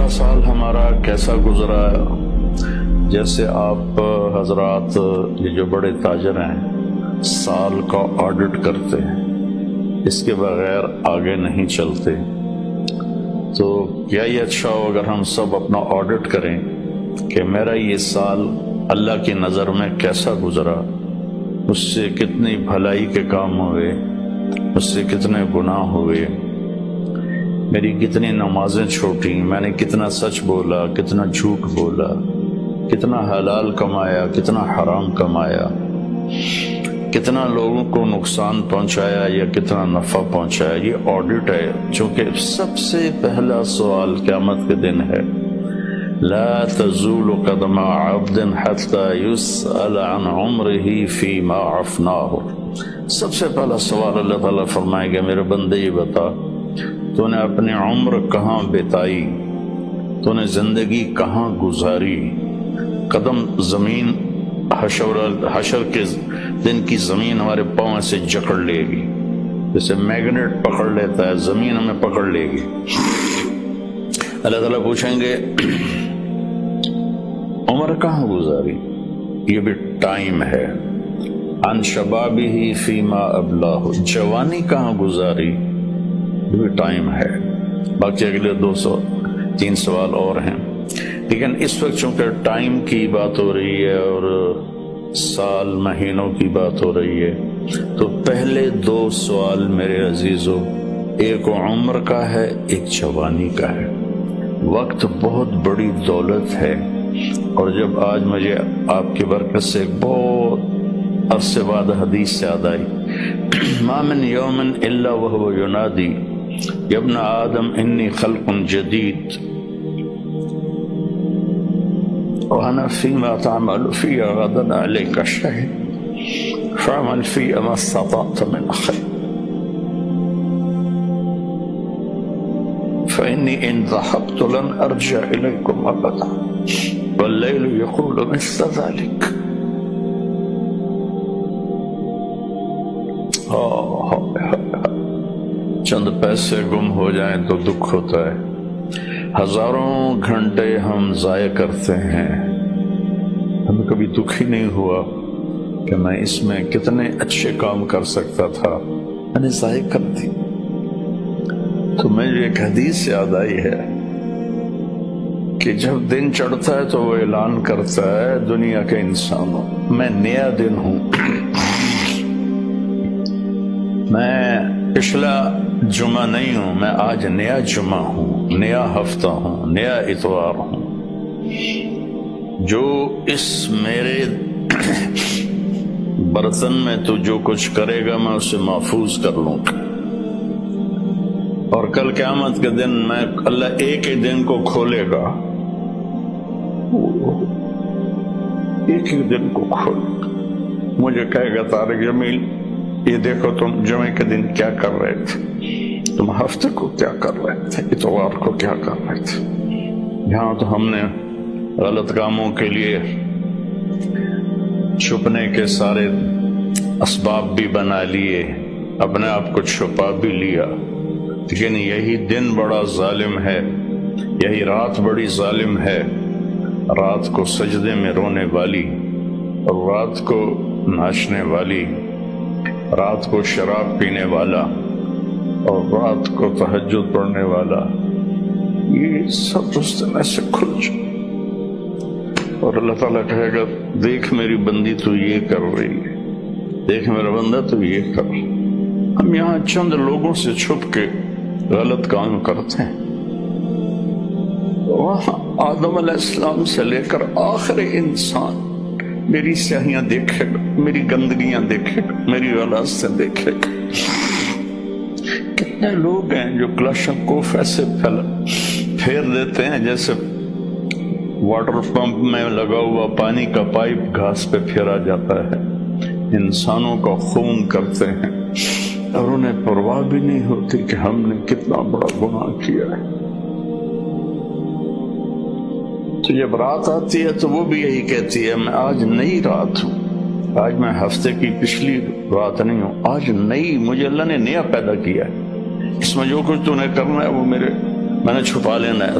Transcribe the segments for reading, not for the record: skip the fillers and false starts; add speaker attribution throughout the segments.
Speaker 1: پچھلا سال ہمارا کیسا گزرا؟ جیسے آپ حضرات یہ جو بڑے تاجر ہیں سال کا آڈٹ کرتے ہیں، اس کے بغیر آگے نہیں چلتے، تو کیا یہ اچھا ہو اگر ہم سب اپنا آڈٹ کریں کہ میرا یہ سال اللہ کی نظر میں کیسا گزرا، اس سے کتنی بھلائی کے کام ہوئے، اس سے کتنے گناہ ہوئے، میری کتنی نمازیں چھوٹی، میں نے کتنا سچ بولا، کتنا جھوٹ بولا، کتنا حلال کمایا، کتنا حرام کمایا، کتنا لوگوں کو نقصان پہنچایا یا کتنا نفع پہنچایا۔ یہ آڈٹ ہے، چونکہ سب سے پہلا سوال قیامت کے دن ہے، لا تزول قدم عبد حتى يسأل عن عمره فيما افناه۔ سب سے پہلا سوال اللہ تعالیٰ فرمائے گا، میرے بندے یہ بتا تو نے اپنی عمر کہاں بتائی، تو نے زندگی کہاں گزاری۔ قدم زمین حشر کے دن کی زمین ہمارے پاؤں سے جکڑ لے گی، جیسے میگنیٹ پکڑ لیتا ہے، زمین ہمیں پکڑ لے گی۔ اللہ تعالیٰ پوچھیں گے عمر کہاں گزاری، یہ بھی ٹائم ہے۔ عن شبابہ فیما ابلاہ، جوانی کہاں گزاری، یہ بھی ٹائم ہے۔ باقی اگلے 203 سوال اور ہیں، لیکن اس وقت چونکہ ٹائم کی بات ہو رہی ہے اور سال مہینوں کی بات ہو رہی ہے، تو پہلے 2 سوال میرے عزیزو، ایک عمر کا ہے، ایک جوانی کا ہے۔ وقت بہت بڑی دولت ہے، اور جب آج مجھے آپ کی برکت سے ایک بہت عرصے بعد حدیث یاد آئی، ما من یوم الا وهو ینادی یا ابن آدم انی خلق جدید وانا فیما تعمل فی غدا علیک شہید فاعمل فی ما استطعت من خیر فإني إن ذهبت لن أرجع إليكم أبدا والليل يقول مثل ذلك۔ چند پیسے گم ہو جائیں تو دکھ ہوتا ہے، ہزاروں گھنٹے ہم ضائع کرتے ہیں، ہمیں کبھی دکھ ہی نہیں ہوا کہ میں اس میں کتنے اچھے کام کر سکتا تھا، میں نے ضائع کر دی۔ تو مجھے ایک حدیث یاد آئی ہے کہ جب دن چڑھتا ہے تو وہ اعلان کرتا ہے دنیا کے انسانوں، میں نیا دن ہوں، میں پچھلا جمعہ نہیں ہوں، میں آج نیا جمعہ ہوں، نیا ہفتہ ہوں، نیا اتوار ہوں۔ جو اس میرے برتن میں تو جو کچھ کرے گا میں اسے محفوظ کر لوں گا، اور کل قیامت کے دن میں اللہ ایک ہی دن کو کھولے گا، ایک ہی دن کو کھولے گا، مجھے کہے گا طارق جمیل یہ دیکھو تم جمعے کے دن کیا کر رہے تھے، تم ہفتے کو کیا کر رہے تھے، اتوار کو کیا کر رہے تھے۔ یہاں تو ہم نے غلط کاموں کے لیے چھپنے کے سارے اسباب بھی بنا لیے، اپنے آپ کو چھپا بھی لیا، لیکن یہی دن بڑا ظالم ہے، یہی رات بڑی ظالم ہے، رات کو سجدے میں رونے والی، اور رات کو ناچنے والی، رات کو شراب پینے والا، اور رات کو تہجد پڑھنے والا، یہ سب اس دن ایسے کھل جائے، اور اللہ تعالیٰ کہے گا دیکھ میری بندی تو یہ کر رہی ہے، دیکھ میرا بندہ تو یہ کر رہا۔ ہم یہاں چند لوگوں سے چھپ کے غلط کام کرتے ہیں، وہاں آدم علیہ السلام سے لے کر آخر انسان میری سیاہیاں دیکھے گا، میری گندگیاں دیکھے گا، میری غلط سے دیکھے گا۔ کتنے لوگ ہیں جو کلاشنکوف ایسے پھیر دیتے ہیں جیسے واٹر پمپ میں لگا ہوا پانی کا پائپ گھاس پہ پھیرا جاتا ہے، انسانوں کا خون کرتے ہیں، اور انہیں پرواہ بھی نہیں ہوتی کہ ہم نے کتنا بڑا گناہ کیا ہے۔ تو جب رات آتی ہے تو وہ بھی یہی کہتی ہے میں آج نئی رات ہوں، آج میں ہفتے کی پچھلی رات نہیں ہوں، آج نئی، مجھے اللہ نے نیا پیدا کیا ہے، اس میں جو کچھ تو نے کرنا ہے وہ میں نے چھپا لینا ہے،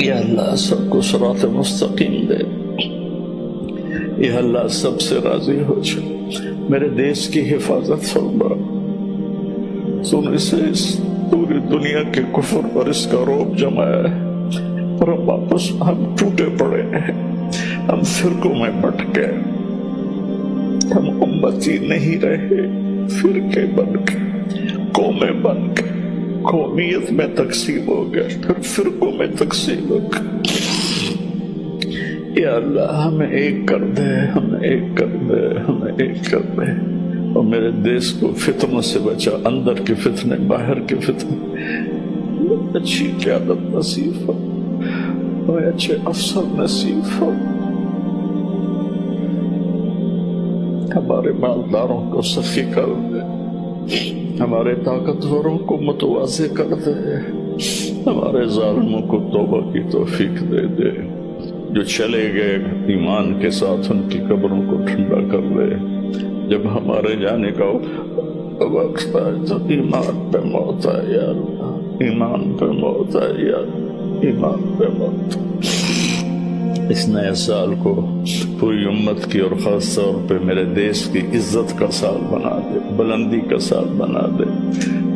Speaker 1: یا اللہ سب کو صراط مستقیم دے، یا اللہ سب سے راضی ہو جا، میرے دیش کی حفاظت فرما، تو نے سے اس پوری دنیا کے کفر پر اس کا روب جمایا ہے، اور ہم واپس ہم ٹوٹے پڑے ہیں، ہم فرقوں میں بٹ گئے، ہم امتی نہیں رہے، فرقے بن گئے، قومیں بن گئے، قومیت میں تقسیم ہو گئے، پھر فرقوں میں تقسیم ہو گئے۔ یا اللہ ہمیں ایک کر دے، ہمیں ایک کر دے، ہمیں ایک کر دے، اور میرے دیش کو فتنوں سے بچا، اندر کے فتنے، باہر کے فتنے، اچھی قیادت نصیب ہو، اور اچھے افسر نصیب ہو، ہمارے مالداروں کو سخی کر دے، ہمارے طاقتوروں کو متواضع کر دے، ہمارے ظالموں کو توبہ کی توفیق دے دے، جو چلے گئے ایمان کے ساتھ ان کی قبروں کو ٹھنڈا کر دے، جب ہمارے جانے کا وقت آئے تو ایمان پہ موت آئے، یا اللہ ایمان پہ موت آئے، یا ایمان پہ موت۔ اس نئے سال کو پوری امت کی اور خاص طور پہ میرے دیش کی عزت کا سال بنا دے، بلندی کا سال بنا دے،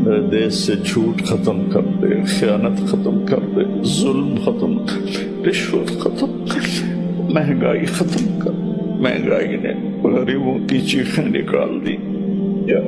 Speaker 1: میرے دیش سے جھوٹ ختم کر دے، خیانت ختم کر دے، ظلم ختم کر دے، رشوت ختم کر دے، مہنگائی ختم کر دے، مہنگائی نے غریبوں کی چیخیں نکال دی، یا